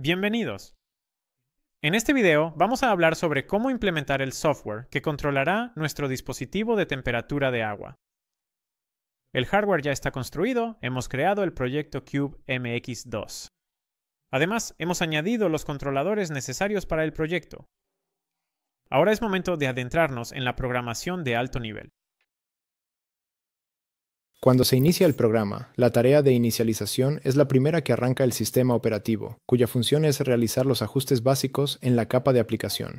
Bienvenidos. En este video vamos a hablar sobre cómo implementar el software que controlará nuestro dispositivo de temperatura de agua. El hardware ya está construido, hemos creado el proyecto Cube MX2. Además, hemos añadido los controladores necesarios para el proyecto. Ahora es momento de adentrarnos en la programación de alto nivel. Cuando se inicia el programa, la tarea de inicialización es la primera que arranca el sistema operativo, cuya función es realizar los ajustes básicos en la capa de aplicación.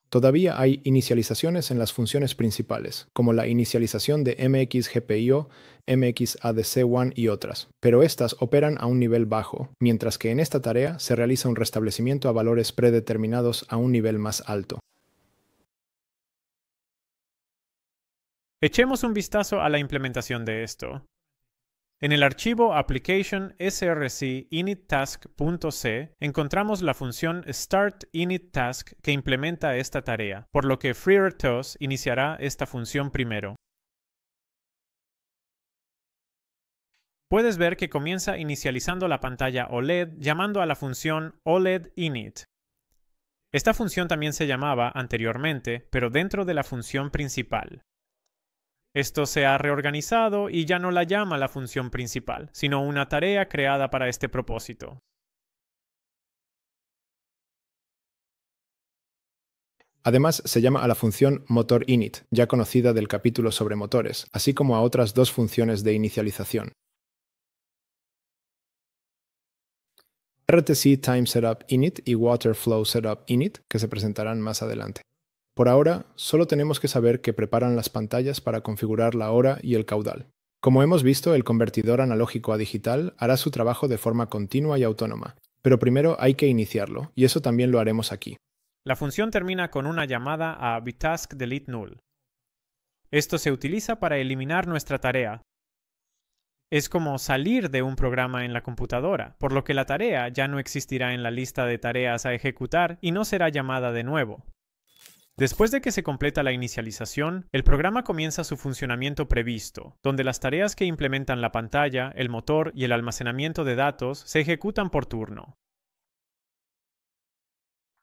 Todavía hay inicializaciones en las funciones principales, como la inicialización de MXGPIO, MXADC1 y otras, pero estas operan a un nivel bajo, mientras que en esta tarea se realiza un restablecimiento a valores predeterminados a un nivel más alto. Echemos un vistazo a la implementación de esto. En el archivo application src init-task.c encontramos la función start init task que implementa esta tarea, por lo que FreeRTOS iniciará esta función primero. Puedes ver que comienza inicializando la pantalla OLED llamando a la función OLED init. Esta función también se llamaba anteriormente, pero dentro de la función principal. Esto se ha reorganizado y ya no la llama la función principal, sino una tarea creada para este propósito. Además, se llama a la función motor_init, ya conocida del capítulo sobre motores, así como a otras dos funciones de inicialización. RTC Time Setup Init y Water Flow Setup Init, que se presentarán más adelante. Por ahora, solo tenemos que saber que preparan las pantallas para configurar la hora y el caudal. Como hemos visto, el convertidor analógico a digital hará su trabajo de forma continua y autónoma, pero primero hay que iniciarlo, y eso también lo haremos aquí. La función termina con una llamada a btask_delete_null. Esto se utiliza para eliminar nuestra tarea. Es como salir de un programa en la computadora, por lo que la tarea ya no existirá en la lista de tareas a ejecutar y no será llamada de nuevo. Después de que se completa la inicialización, el programa comienza su funcionamiento previsto, donde las tareas que implementan la pantalla, el motor y el almacenamiento de datos se ejecutan por turno.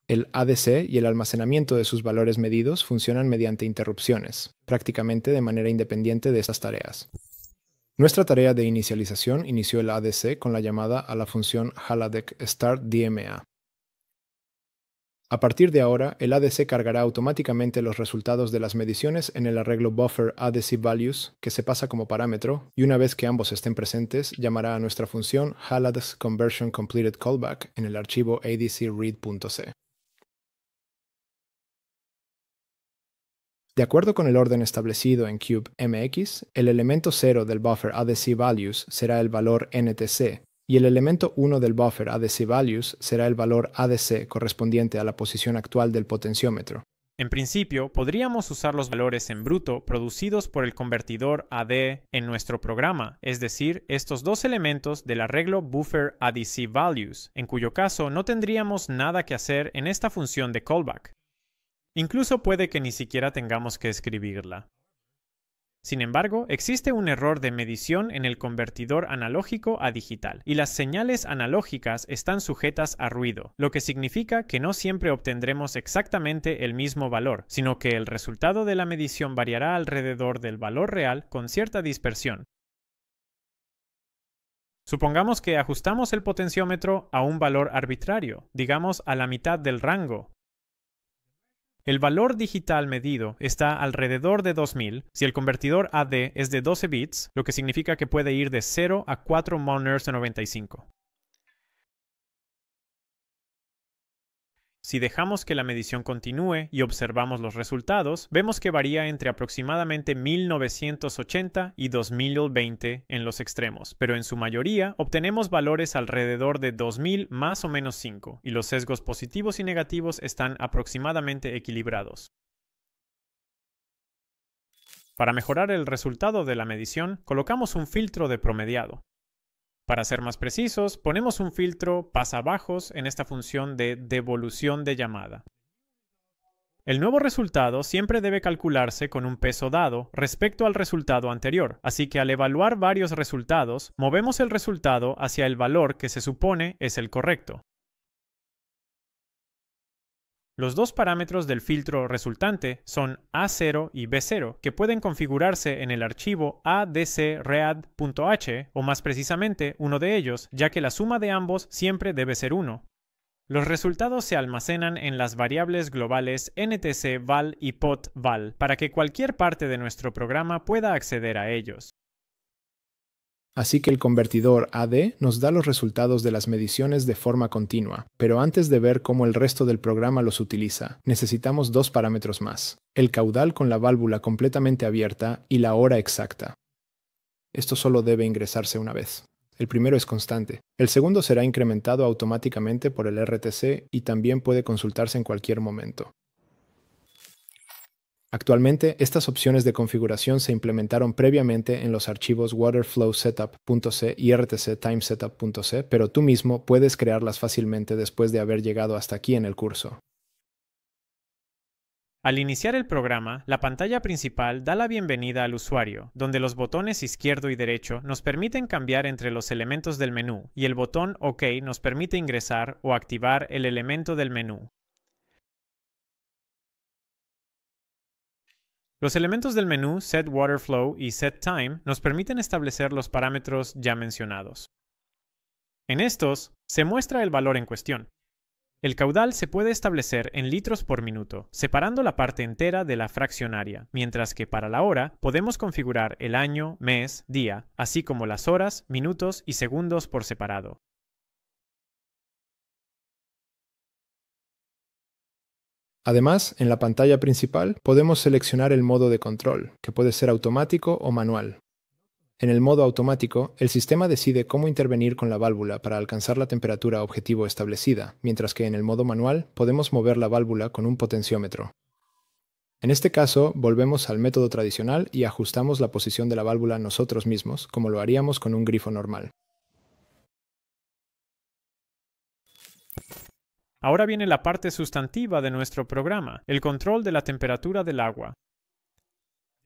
El ADC y el almacenamiento de sus valores medidos funcionan mediante interrupciones, prácticamente de manera independiente de estas tareas. Nuestra tarea de inicialización inició el ADC con la llamada a la función Haladeck Start DMA. A partir de ahora, el ADC cargará automáticamente los resultados de las mediciones en el arreglo Buffer ADC Values, que se pasa como parámetro, y una vez que ambos estén presentes, llamará a nuestra función Haladeck Conversion Completed Callback en el archivo adcread.c. De acuerdo con el orden establecido en Cube MX, el elemento 0 del Buffer ADC Values será el valor NTC, y el elemento 1 del buffer ADC Values será el valor ADC correspondiente a la posición actual del potenciómetro. En principio, podríamos usar los valores en bruto producidos por el convertidor AD en nuestro programa, es decir, estos dos elementos del arreglo Buffer ADC Values, en cuyo caso no tendríamos nada que hacer en esta función de callback. Incluso puede que ni siquiera tengamos que escribirla. Sin embargo, existe un error de medición en el convertidor analógico a digital, y las señales analógicas están sujetas a ruido, lo que significa que no siempre obtendremos exactamente el mismo valor, sino que el resultado de la medición variará alrededor del valor real con cierta dispersión. Supongamos que ajustamos el potenciómetro a un valor arbitrario, digamos a la mitad del rango. El valor digital medido está alrededor de 2000 si el convertidor AD es de 12 bits, lo que significa que puede ir de 0 a 4 moners de 95. Si dejamos que la medición continúe y observamos los resultados, vemos que varía entre aproximadamente 1980 y 2020 en los extremos, pero en su mayoría obtenemos valores alrededor de 2000 más o menos 5, y los sesgos positivos y negativos están aproximadamente equilibrados. Para mejorar el resultado de la medición, colocamos un filtro de promediado. Para ser más precisos, ponemos un filtro pasabajos en esta función de devolución de llamada. El nuevo resultado siempre debe calcularse con un peso dado respecto al resultado anterior, así que al evaluar varios resultados, movemos el resultado hacia el valor que se supone es el correcto. Los dos parámetros del filtro resultante son A0 y B0, que pueden configurarse en el archivo adcread.h o más precisamente uno de ellos, ya que la suma de ambos siempre debe ser 1. Los resultados se almacenan en las variables globales ntc_val y pot_val para que cualquier parte de nuestro programa pueda acceder a ellos. Así que el convertidor AD nos da los resultados de las mediciones de forma continua, pero antes de ver cómo el resto del programa los utiliza, necesitamos dos parámetros más: el caudal con la válvula completamente abierta y la hora exacta. Esto solo debe ingresarse una vez. El primero es constante. El segundo será incrementado automáticamente por el RTC y también puede consultarse en cualquier momento. Actualmente, estas opciones de configuración se implementaron previamente en los archivos waterflowsetup.c y rtctimesetup.c, pero tú mismo puedes crearlas fácilmente después de haber llegado hasta aquí en el curso. Al iniciar el programa, la pantalla principal da la bienvenida al usuario, donde los botones izquierdo y derecho nos permiten cambiar entre los elementos del menú y el botón OK nos permite ingresar o activar el elemento del menú. Los elementos del menú setWaterFlow y setTime nos permiten establecer los parámetros ya mencionados. En estos, se muestra el valor en cuestión. El caudal se puede establecer en litros por minuto, separando la parte entera de la fraccionaria, mientras que para la hora podemos configurar el año, mes, día, así como las horas, minutos y segundos por separado. Además, en la pantalla principal podemos seleccionar el modo de control, que puede ser automático o manual. En el modo automático, el sistema decide cómo intervenir con la válvula para alcanzar la temperatura objetivo establecida, mientras que en el modo manual podemos mover la válvula con un potenciómetro. En este caso, volvemos al método tradicional y ajustamos la posición de la válvula nosotros mismos, como lo haríamos con un grifo normal. Ahora viene la parte sustantiva de nuestro programa, el control de la temperatura del agua.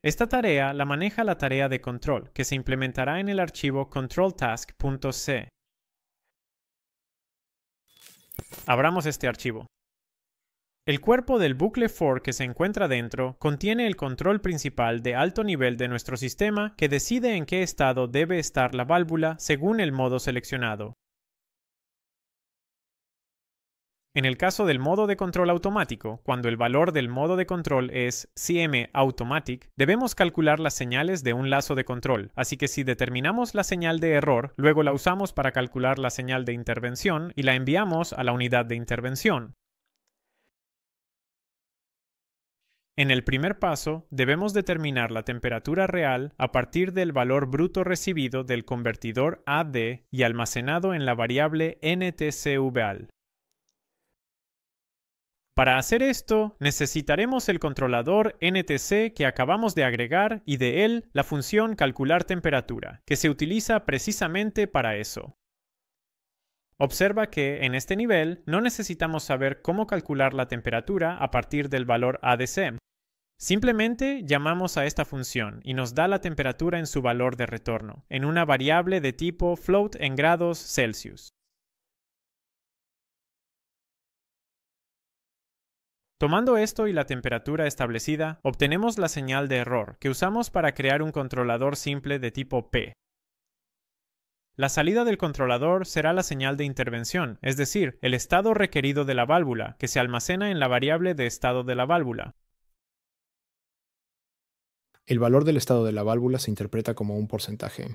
Esta tarea la maneja la tarea de control, que se implementará en el archivo controltask.c. Abramos este archivo. El cuerpo del bucle for que se encuentra dentro contiene el control principal de alto nivel de nuestro sistema que decide en qué estado debe estar la válvula según el modo seleccionado. En el caso del modo de control automático, cuando el valor del modo de control es CMAutomatic, debemos calcular las señales de un lazo de control, así que si determinamos la señal de error, luego la usamos para calcular la señal de intervención y la enviamos a la unidad de intervención. En el primer paso, debemos determinar la temperatura real a partir del valor bruto recibido del convertidor AD y almacenado en la variable ntcval. Para hacer esto, necesitaremos el controlador NTC que acabamos de agregar y de él la función calcular temperatura, que se utiliza precisamente para eso. Observa que en este nivel no necesitamos saber cómo calcular la temperatura a partir del valor ADC. Simplemente llamamos a esta función y nos da la temperatura en su valor de retorno, en una variable de tipo float en grados Celsius. Tomando esto y la temperatura establecida, obtenemos la señal de error que usamos para crear un controlador simple de tipo P. La salida del controlador será la señal de intervención, es decir, el estado requerido de la válvula, que se almacena en la variable de estado de la válvula. El valor del estado de la válvula se interpreta como un porcentaje.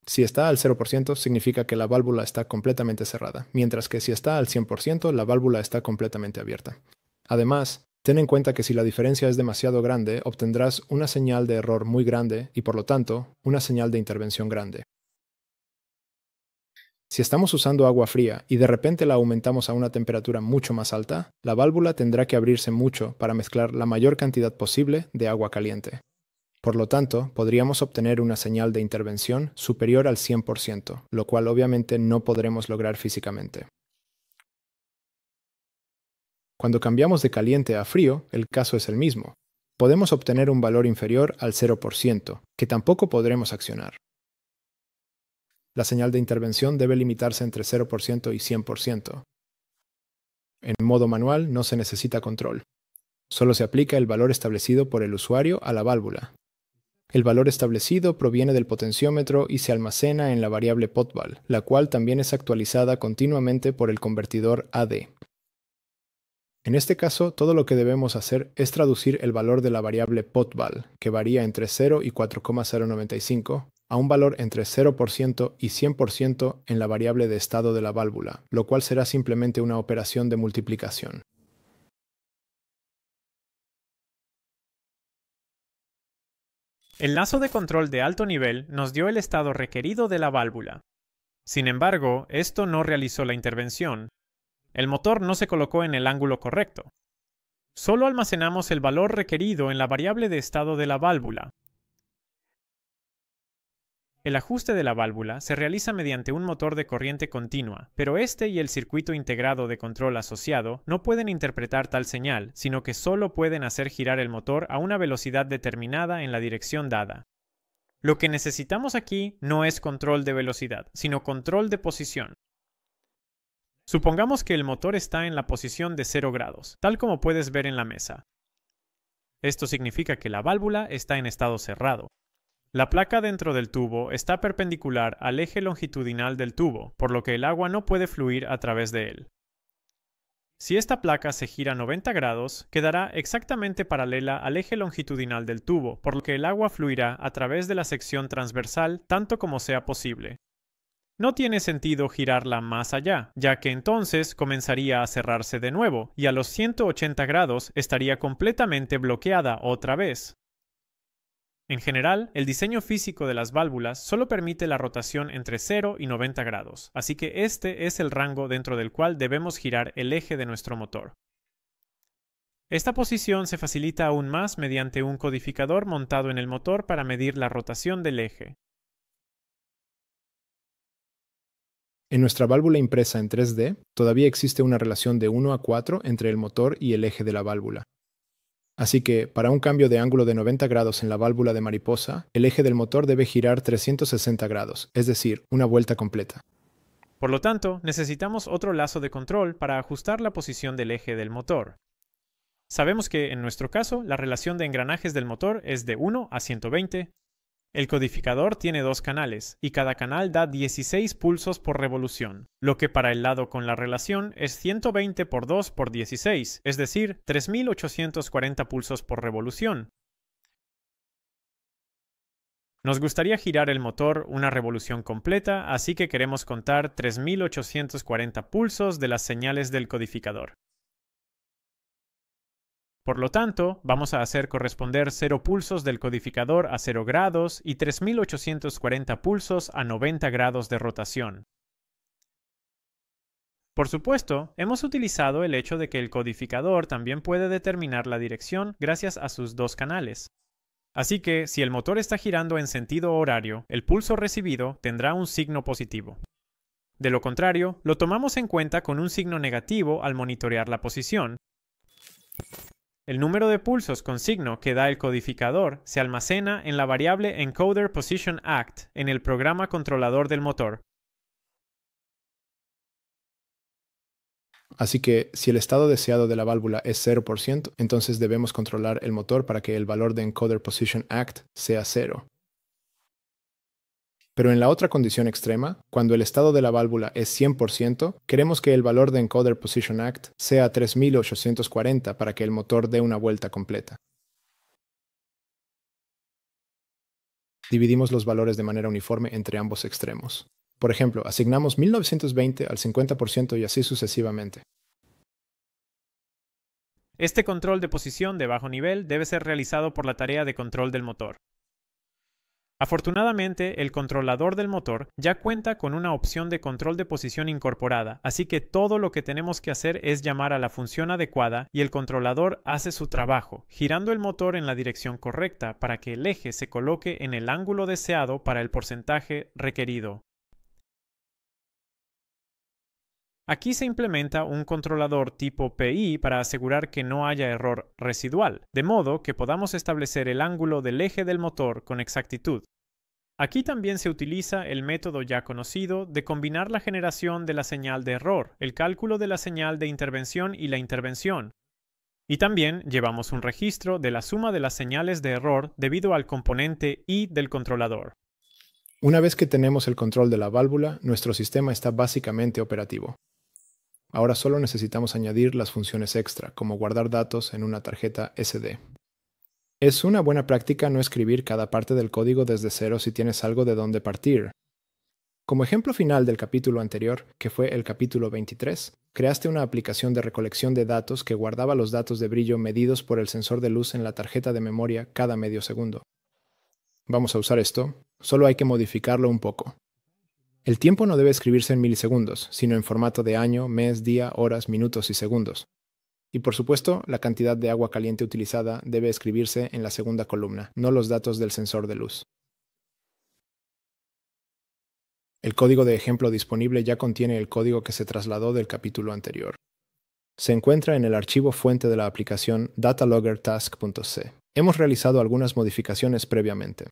Si está al 0%, significa que la válvula está completamente cerrada, mientras que si está al 100%, la válvula está completamente abierta. Además, ten en cuenta que si la diferencia es demasiado grande, obtendrás una señal de error muy grande y, por lo tanto, una señal de intervención grande. Si estamos usando agua fría y de repente la aumentamos a una temperatura mucho más alta, la válvula tendrá que abrirse mucho para mezclar la mayor cantidad posible de agua caliente. Por lo tanto, podríamos obtener una señal de intervención superior al 100%, lo cual obviamente no podremos lograr físicamente. Cuando cambiamos de caliente a frío, el caso es el mismo. Podemos obtener un valor inferior al 0%, que tampoco podremos accionar. La señal de intervención debe limitarse entre 0% y 100%. En modo manual no se necesita control. Solo se aplica el valor establecido por el usuario a la válvula. El valor establecido proviene del potenciómetro y se almacena en la variable potval, la cual también es actualizada continuamente por el convertidor AD. En este caso, todo lo que debemos hacer es traducir el valor de la variable potval, que varía entre 0 y 4,095, a un valor entre 0% y 100% en la variable de estado de la válvula, lo cual será simplemente una operación de multiplicación. El lazo de control de alto nivel nos dio el estado requerido de la válvula. Sin embargo, esto no realizó la intervención. El motor no se colocó en el ángulo correcto. Solo almacenamos el valor requerido en la variable de estado de la válvula. El ajuste de la válvula se realiza mediante un motor de corriente continua, pero este y el circuito integrado de control asociado no pueden interpretar tal señal, sino que solo pueden hacer girar el motor a una velocidad determinada en la dirección dada. Lo que necesitamos aquí no es control de velocidad, sino control de posición. Supongamos que el motor está en la posición de 0 grados, tal como puedes ver en la mesa. Esto significa que la válvula está en estado cerrado. La placa dentro del tubo está perpendicular al eje longitudinal del tubo, por lo que el agua no puede fluir a través de él. Si esta placa se gira 90 grados, quedará exactamente paralela al eje longitudinal del tubo, por lo que el agua fluirá a través de la sección transversal tanto como sea posible. No tiene sentido girarla más allá, ya que entonces comenzaría a cerrarse de nuevo y a los 180 grados estaría completamente bloqueada otra vez. En general, el diseño físico de las válvulas solo permite la rotación entre 0 y 90 grados, así que este es el rango dentro del cual debemos girar el eje de nuestro motor. Esta posición se facilita aún más mediante un codificador montado en el motor para medir la rotación del eje. En nuestra válvula impresa en 3D, todavía existe una relación de 1 a 4 entre el motor y el eje de la válvula. Así que, para un cambio de ángulo de 90 grados en la válvula de mariposa, el eje del motor debe girar 360 grados, es decir, una vuelta completa. Por lo tanto, necesitamos otro lazo de control para ajustar la posición del eje del motor. Sabemos que, en nuestro caso, la relación de engranajes del motor es de 1 a 120. El codificador tiene 2 canales, y cada canal da 16 pulsos por revolución, lo que para el lado con la relación es 120 por 2 por 16, es decir, 3840 pulsos por revolución. Nos gustaría girar el motor una revolución completa, así que queremos contar 3840 pulsos de las señales del codificador. Por lo tanto, vamos a hacer corresponder 0 pulsos del codificador a 0 grados y 3840 pulsos a 90 grados de rotación. Por supuesto, hemos utilizado el hecho de que el codificador también puede determinar la dirección gracias a sus 2 canales. Así que, si el motor está girando en sentido horario, el pulso recibido tendrá un signo positivo. De lo contrario, lo tomamos en cuenta con un signo negativo al monitorear la posición. El número de pulsos con signo que da el codificador se almacena en la variable Encoder Position Act en el programa controlador del motor. Así que, si el estado deseado de la válvula es 0%, entonces debemos controlar el motor para que el valor de Encoder Position Act sea 0. Pero en la otra condición extrema, cuando el estado de la válvula es 100%, queremos que el valor de Encoder Position Act sea 3840 para que el motor dé una vuelta completa. Dividimos los valores de manera uniforme entre ambos extremos. Por ejemplo, asignamos 1920 al 50% y así sucesivamente. Este control de posición de bajo nivel debe ser realizado por la tarea de control del motor. Afortunadamente, el controlador del motor ya cuenta con una opción de control de posición incorporada, así que todo lo que tenemos que hacer es llamar a la función adecuada y el controlador hace su trabajo, girando el motor en la dirección correcta para que el eje se coloque en el ángulo deseado para el porcentaje requerido. Aquí se implementa un controlador tipo PI para asegurar que no haya error residual, de modo que podamos establecer el ángulo del eje del motor con exactitud. Aquí también se utiliza el método ya conocido de combinar la generación de la señal de error, el cálculo de la señal de intervención y la intervención. Y también llevamos un registro de la suma de las señales de error debido al componente I del controlador. Una vez que tenemos el control de la válvula, nuestro sistema está básicamente operativo. Ahora solo necesitamos añadir las funciones extra, como guardar datos en una tarjeta SD. Es una buena práctica no escribir cada parte del código desde cero si tienes algo de dónde partir. Como ejemplo final del capítulo anterior, que fue el capítulo 23, creaste una aplicación de recolección de datos que guardaba los datos de brillo medidos por el sensor de luz en la tarjeta de memoria cada medio segundo. Vamos a usar esto, solo hay que modificarlo un poco. El tiempo no debe escribirse en milisegundos, sino en formato de año, mes, día, horas, minutos y segundos. Y por supuesto, la cantidad de agua caliente utilizada debe escribirse en la segunda columna, no los datos del sensor de luz. El código de ejemplo disponible ya contiene el código que se trasladó del capítulo anterior. Se encuentra en el archivo fuente de la aplicación datalogger.task.c. Hemos realizado algunas modificaciones previamente.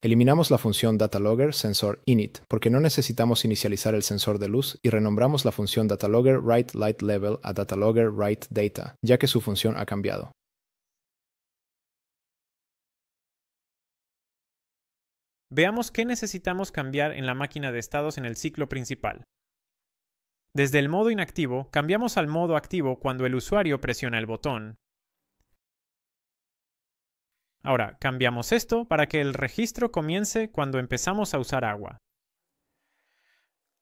Eliminamos la función datalogger sensor init porque no necesitamos inicializar el sensor de luz y renombramos la función datalogger write light level a datalogger write data, ya que su función ha cambiado. Veamos qué necesitamos cambiar en la máquina de estados en el ciclo principal. Desde el modo inactivo, cambiamos al modo activo cuando el usuario presiona el botón. Ahora, cambiamos esto para que el registro comience cuando empezamos a usar agua.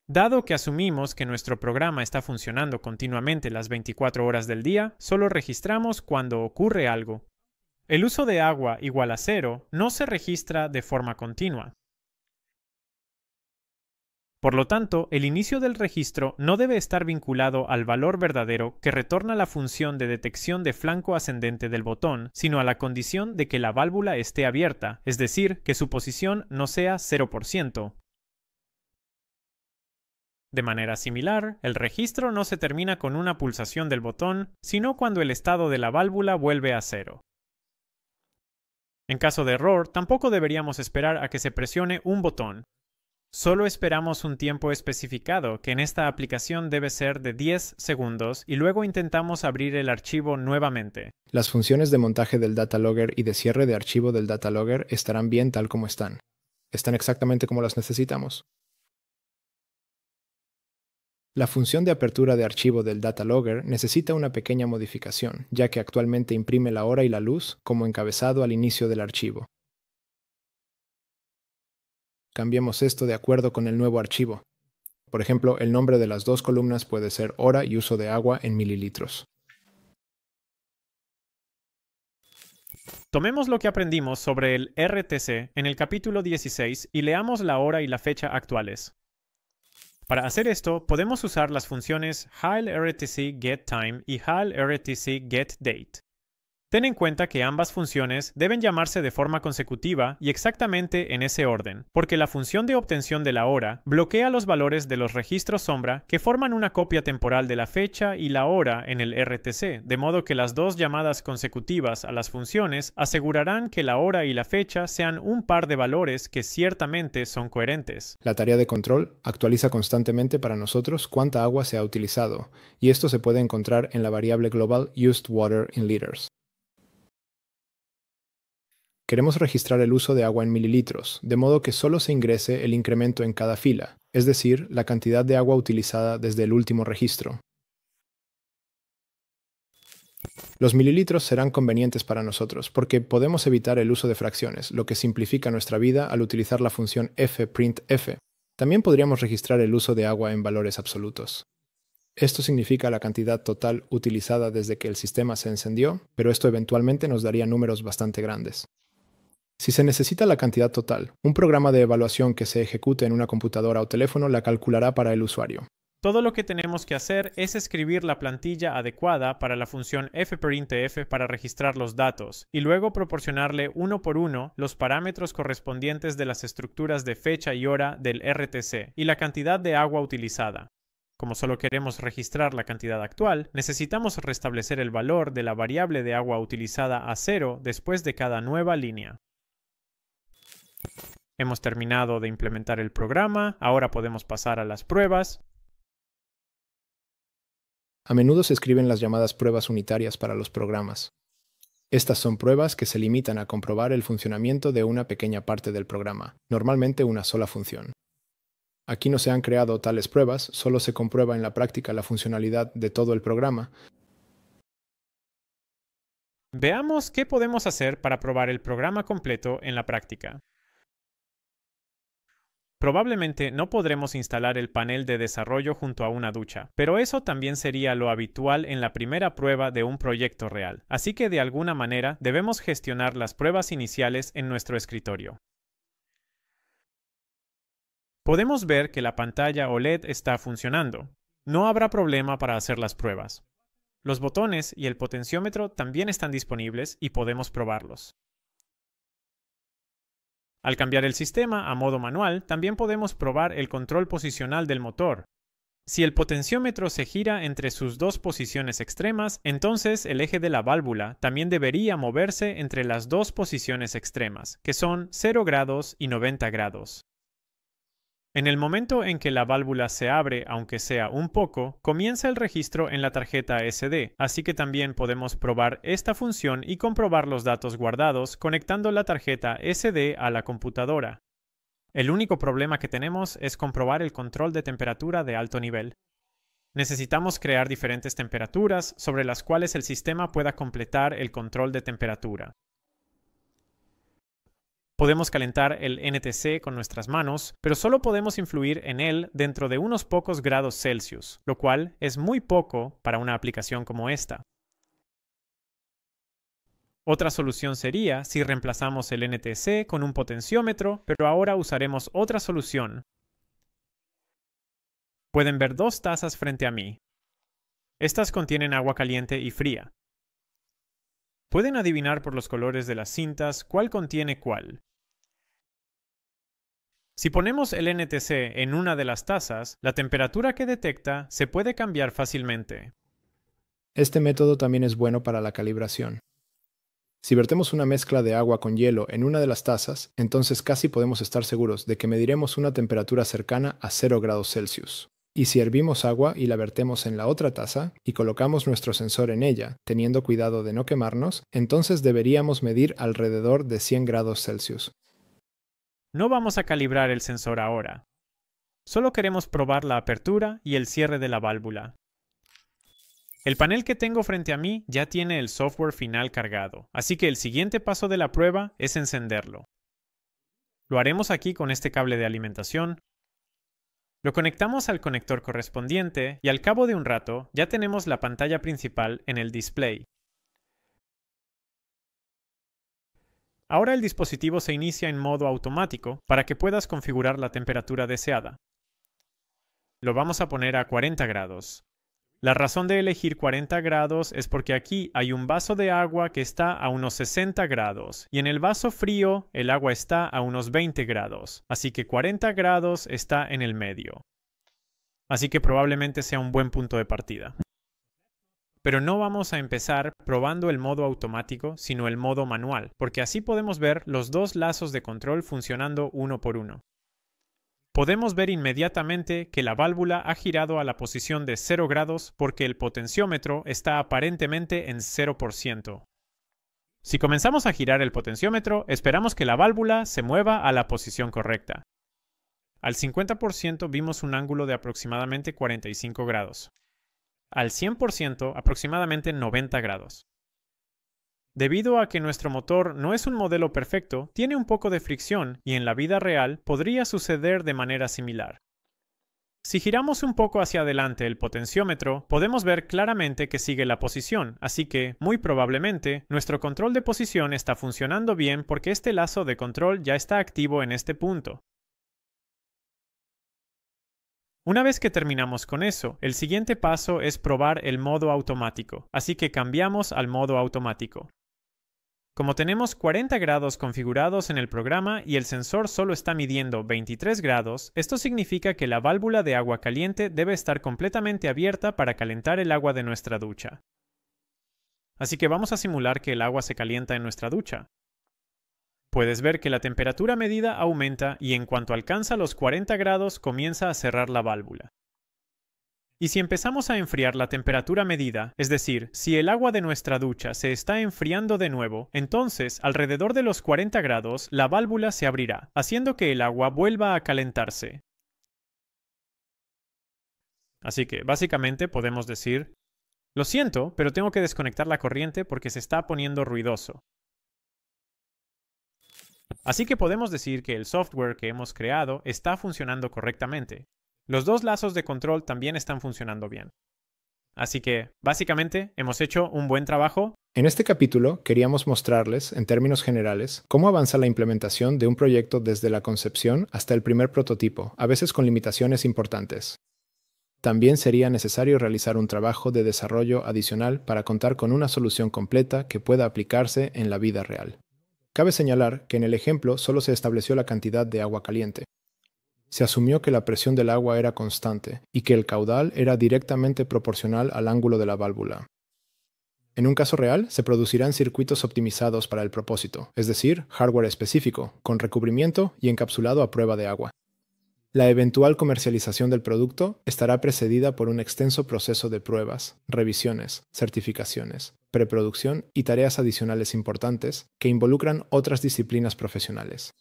Dado que asumimos que nuestro programa está funcionando continuamente las 24 horas del día, solo registramos cuando ocurre algo. El uso de agua igual a 0 no se registra de forma continua. Por lo tanto, el inicio del registro no debe estar vinculado al valor verdadero que retorna la función de detección de flanco ascendente del botón, sino a la condición de que la válvula esté abierta, es decir, que su posición no sea 0%. De manera similar, el registro no se termina con una pulsación del botón, sino cuando el estado de la válvula vuelve a 0. En caso de error, tampoco deberíamos esperar a que se presione un botón. Solo esperamos un tiempo especificado, que en esta aplicación debe ser de 10 segundos, y luego intentamos abrir el archivo nuevamente. Las funciones de montaje del datalogger y de cierre de archivo del datalogger estarán bien tal como están. Están exactamente como las necesitamos. La función de apertura de archivo del datalogger necesita una pequeña modificación, ya que actualmente imprime la hora y la luz como encabezado al inicio del archivo. Cambiemos esto de acuerdo con el nuevo archivo. Por ejemplo, el nombre de las dos columnas puede ser hora y uso de agua en mililitros. Tomemos lo que aprendimos sobre el RTC en el capítulo 16 y leamos la hora y la fecha actuales. Para hacer esto, podemos usar las funciones HALRTC_getTime y HALRTC_getDate. Ten en cuenta que ambas funciones deben llamarse de forma consecutiva y exactamente en ese orden, porque la función de obtención de la hora bloquea los valores de los registros sombra que forman una copia temporal de la fecha y la hora en el RTC, de modo que las dos llamadas consecutivas a las funciones asegurarán que la hora y la fecha sean un par de valores que ciertamente son coherentes. La tarea de control actualiza constantemente para nosotros cuánta agua se ha utilizado, y esto se puede encontrar en la variable global UsedWaterInLiters. Queremos registrar el uso de agua en mililitros, de modo que solo se ingrese el incremento en cada fila, es decir, la cantidad de agua utilizada desde el último registro. Los mililitros serán convenientes para nosotros, porque podemos evitar el uso de fracciones, lo que simplifica nuestra vida al utilizar la función fprintf. También podríamos registrar el uso de agua en valores absolutos. Esto significa la cantidad total utilizada desde que el sistema se encendió, pero esto eventualmente nos daría números bastante grandes. Si se necesita la cantidad total, un programa de evaluación que se ejecute en una computadora o teléfono la calculará para el usuario. Todo lo que tenemos que hacer es escribir la plantilla adecuada para la función fprintf para registrar los datos, y luego proporcionarle uno por uno los parámetros correspondientes de las estructuras de fecha y hora del RTC y la cantidad de agua utilizada. Como solo queremos registrar la cantidad actual, necesitamos restablecer el valor de la variable de agua utilizada a 0 después de cada nueva línea. Hemos terminado de implementar el programa, ahora podemos pasar a las pruebas. A menudo se escriben las llamadas pruebas unitarias para los programas. Estas son pruebas que se limitan a comprobar el funcionamiento de una pequeña parte del programa, normalmente una sola función. Aquí no se han creado tales pruebas, solo se comprueba en la práctica la funcionalidad de todo el programa. Veamos qué podemos hacer para probar el programa completo en la práctica. Probablemente no podremos instalar el panel de desarrollo junto a una ducha, pero eso también sería lo habitual en la primera prueba de un proyecto real, así que de alguna manera debemos gestionar las pruebas iniciales en nuestro escritorio. Podemos ver que la pantalla OLED está funcionando. No habrá problema para hacer las pruebas. Los botones y el potenciómetro también están disponibles y podemos probarlos. Al cambiar el sistema a modo manual, también podemos probar el control posicional del motor. Si el potenciómetro se gira entre sus dos posiciones extremas, entonces el eje de la válvula también debería moverse entre las dos posiciones extremas, que son 0 grados y 90 grados. En el momento en que la válvula se abre, aunque sea un poco, comienza el registro en la tarjeta SD, así que también podemos probar esta función y comprobar los datos guardados conectando la tarjeta SD a la computadora. El único problema que tenemos es comprobar el control de temperatura de alto nivel. Necesitamos crear diferentes temperaturas sobre las cuales el sistema pueda completar el control de temperatura. Podemos calentar el NTC con nuestras manos, pero solo podemos influir en él dentro de unos pocos grados Celsius, lo cual es muy poco para una aplicación como esta. Otra solución sería si reemplazamos el NTC con un potenciómetro, pero ahora usaremos otra solución. Pueden ver dos tazas frente a mí. Estas contienen agua caliente y fría. ¿Pueden adivinar por los colores de las cintas cuál contiene cuál? Si ponemos el NTC en una de las tazas, la temperatura que detecta se puede cambiar fácilmente. Este método también es bueno para la calibración. Si vertemos una mezcla de agua con hielo en una de las tazas, entonces casi podemos estar seguros de que mediremos una temperatura cercana a 0 grados Celsius. Y si hervimos agua y la vertemos en la otra taza y colocamos nuestro sensor en ella, teniendo cuidado de no quemarnos, entonces deberíamos medir alrededor de 100 grados Celsius. No vamos a calibrar el sensor ahora. Solo queremos probar la apertura y el cierre de la válvula. El panel que tengo frente a mí ya tiene el software final cargado, así que el siguiente paso de la prueba es encenderlo. Lo haremos aquí con este cable de alimentación. Lo conectamos al conector correspondiente y al cabo de un rato ya tenemos la pantalla principal en el display. Ahora el dispositivo se inicia en modo automático para que puedas configurar la temperatura deseada. Lo vamos a poner a 40 grados. La razón de elegir 40 grados es porque aquí hay un vaso de agua que está a unos 60 grados y en el vaso frío el agua está a unos 20 grados, así que 40 grados está en el medio. Así que probablemente sea un buen punto de partida. Pero no vamos a empezar probando el modo automático, sino el modo manual, porque así podemos ver los dos lazos de control funcionando uno por uno. Podemos ver inmediatamente que la válvula ha girado a la posición de 0 grados porque el potenciómetro está aparentemente en 0%. Si comenzamos a girar el potenciómetro, esperamos que la válvula se mueva a la posición correcta. Al 50% vimos un ángulo de aproximadamente 45 grados. Al 100% aproximadamente 90 grados. Debido a que nuestro motor no es un modelo perfecto, tiene un poco de fricción y en la vida real podría suceder de manera similar. Si giramos un poco hacia adelante el potenciómetro, podemos ver claramente que sigue la posición, así que, muy probablemente, nuestro control de posición está funcionando bien porque este lazo de control ya está activo en este punto. Una vez que terminamos con eso, el siguiente paso es probar el modo automático, así que cambiamos al modo automático. Como tenemos 40 grados configurados en el programa y el sensor solo está midiendo 23 grados, esto significa que la válvula de agua caliente debe estar completamente abierta para calentar el agua de nuestra ducha. Así que vamos a simular que el agua se calienta en nuestra ducha. Puedes ver que la temperatura medida aumenta y en cuanto alcanza los 40 grados comienza a cerrar la válvula. Y si empezamos a enfriar la temperatura medida, es decir, si el agua de nuestra ducha se está enfriando de nuevo, entonces alrededor de los 40 grados la válvula se abrirá, haciendo que el agua vuelva a calentarse. Así que básicamente podemos decir: lo siento, pero tengo que desconectar la corriente porque se está poniendo ruidoso. Así que podemos decir que el software que hemos creado está funcionando correctamente. Los dos lazos de control también están funcionando bien. Así que, básicamente, hemos hecho un buen trabajo. En este capítulo queríamos mostrarles, en términos generales, cómo avanza la implementación de un proyecto desde la concepción hasta el primer prototipo, a veces con limitaciones importantes. También sería necesario realizar un trabajo de desarrollo adicional para contar con una solución completa que pueda aplicarse en la vida real. Cabe señalar que en el ejemplo solo se estableció la cantidad de agua caliente. Se asumió que la presión del agua era constante y que el caudal era directamente proporcional al ángulo de la válvula. En un caso real, se producirán circuitos optimizados para el propósito, es decir, hardware específico, con recubrimiento y encapsulado a prueba de agua. La eventual comercialización del producto estará precedida por un extenso proceso de pruebas, revisiones, certificaciones, preproducción y tareas adicionales importantes que involucran otras disciplinas profesionales.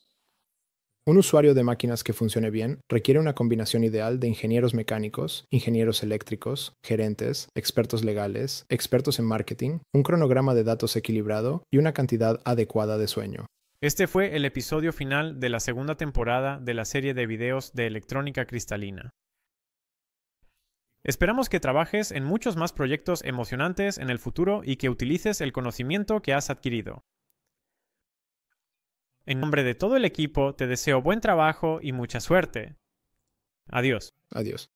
Un usuario de máquinas que funcione bien requiere una combinación ideal de ingenieros mecánicos, ingenieros eléctricos, gerentes, expertos legales, expertos en marketing, un cronograma de datos equilibrado y una cantidad adecuada de sueño. Este fue el episodio final de la segunda temporada de la serie de videos de electrónica cristalina. Esperamos que trabajes en muchos más proyectos emocionantes en el futuro y que utilices el conocimiento que has adquirido. En nombre de todo el equipo, te deseo buen trabajo y mucha suerte. Adiós. Adiós.